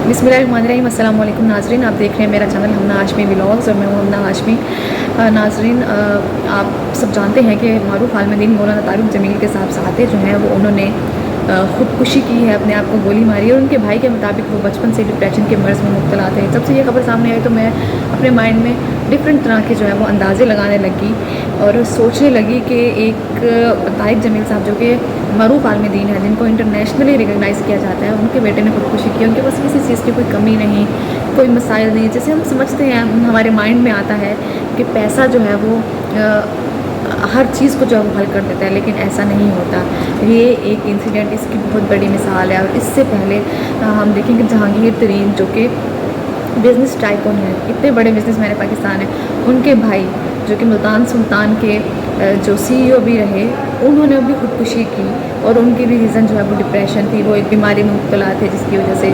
बिस्मिल्लाहिर्रहमानिर्रहीम। अस्सलाम वालेकुम नाज़रीन, आप देख रहे हैं मेरा चैनल हमना हाशमी व्लॉग्स और मैं हूं हमना हाशमी। नाज़रीन, आप सब जानते हैं कि मारूफ आलमदीन मौलाना तारिक जमील के साहबज़ादे जो हैं वो उन्होंने ख़ुदकुशी की है, अपने आप को गोली मारी है। और उनके भाई के मुताबिक वो बचपन से डिप्रेशन के मर्ज़ में मुब्तला थे। जब से ये खबर सामने आई तो मैं अपने माइंड में डिफरेंट तरह के जो है वो अंदाज़े लगाने लगी और सोचने लगी कि एक तारिक जमील साहब जो कि मरूफ आलम दीन है, जिनको इंटरनेशनली रिकगनाइज़ किया जाता है, उनके बेटे ने खुदकुशी की। उनके पास किसी चीज़ की कोई कमी नहीं, कोई मसाइल नहीं। जैसे हम समझते हैं, हमारे माइंड में आता है कि पैसा जो है वो हर चीज़ को जो है वो हल कर देता है, लेकिन ऐसा नहीं होता। ये एक इंसिडेंट इसकी बहुत बड़ी मिसाल है। और इससे पहले हम देखेंगे जहांगीर तरीन जो कि बिज़नेस टाइकून है, इतने बड़े बिज़नेसमैन है पाकिस्तान है, उनके भाई जो कि मुल्तान सुल्तान के जो CEO भी रहे, उन्होंने भी खुदकुशी की। और उनकी भी रीज़न जो है वो डिप्रेशन थी। वो एक बीमारी में मुब्तला थे जिसकी वजह से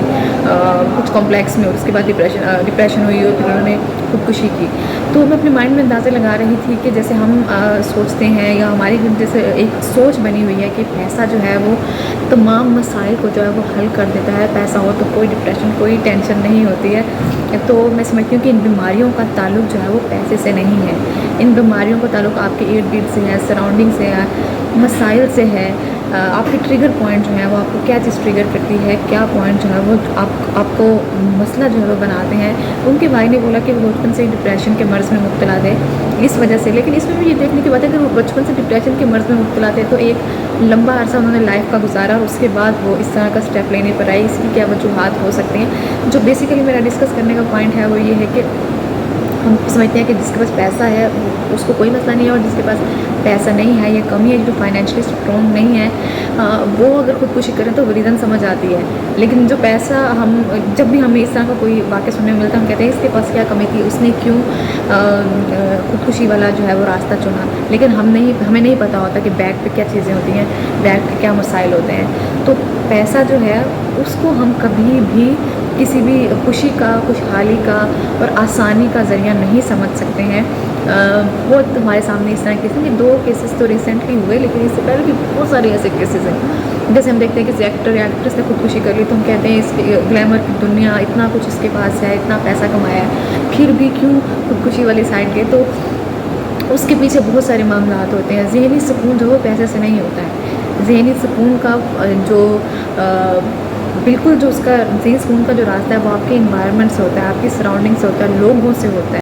कुछ कॉम्प्लेक्स में, और उसके बाद डिप्रेशन हुई और फिर उन्होंने खुदकुशी की। तो मैं अपने माइंड में अंदाज़े लगा रही थी कि जैसे हम सोचते हैं, या हमारी जैसे एक सोच बनी हुई है कि पैसा जो है वो तमाम मसाइल को जो है वो हल कर देता है। पैसा हो तो कोई डिप्रेशन, कोई टेंशन नहीं होती है। तो मैं समझती हूँ कि इन बीमारियों का ताल्लुक जो है वो पैसे से नहीं है। इन बीमारियों का ताल्लुक आपके इर्द गिर्द से है, सराउंडिंग से है, मसाइल से है। आपके ट्रिगर पॉइंट जो है वो आपको क्या चीज़ ट्रिगर करती है, क्या पॉइंट जो है वो आपको मसला जो है वो बनाते हैं। उनके भाई ने बोला कि वो बचपन से डिप्रेशन के मर्ज़ में मुब्तला थे इस वजह से। लेकिन इसमें भी ये देखने की बात है कि वो बचपन से डिप्रेशन के मर्ज़ में मुब्तला थे तो एक लंबा अरसा उन्होंने लाइफ का गुजारा, और उसके बाद वो इस तरह का स्टेप लेने पर आई। इसकी क्या वजूहात हो सकती हैं? जो बेसिकली मेरा डिस्कस करने का पॉइंट है वो ये है कि हम समझते हैं कि जिसके पास पैसा है उसको कोई मसला नहीं है, और जिसके पास पैसा नहीं है या कमी है, जो फाइनेंशियली स्ट्रॉन्ग नहीं है, वो अगर खुदकुशी करें तो रीज़न समझ आती है। लेकिन जो पैसा, हम जब भी हमें इस तरह का कोई वाक़या सुनने में मिलता है, हम कहते हैं इसके पास क्या कमी थी, उसने क्यों खुदकुशी वाला जो है वो रास्ता चुना। लेकिन हमें नहीं पता होता कि बैक पे क्या चीज़ें होती हैं, बैक पे क्या मसाइल होते हैं। तो पैसा जो है उसको हम कभी भी किसी भी खुशी का, खुशहाली का और आसानी का ज़रिया नहीं समझ सकते हैं। बहुत हमारे सामने इस तरह के 2 केसेस तो रिसेंटली हुए, लेकिन इससे पहले भी बहुत सारे ऐसे केसेस हैं। जैसे हम देखते हैं कि किसी एक्टर या एक्ट्रेस ने खुदकुशी कर ली तो हम कहते हैं इस ग्लैमर की दुनिया, इतना कुछ इसके पास है, इतना पैसा कमाया है, फिर भी क्यों खुदकुशी वाली साइड गए। तो उसके पीछे बहुत सारे मामला होते हैं। ज़हनी सुकून जो वो पैसे से नहीं होता है। ज़हनी सुकून का जो बिल्कुल जो उसका ज़हनी सुकून का जो रास्ता है वो आपके इन्वायरमेंट से होता है, आपकी सराउंडिंग से होता है, लोगों से होता है।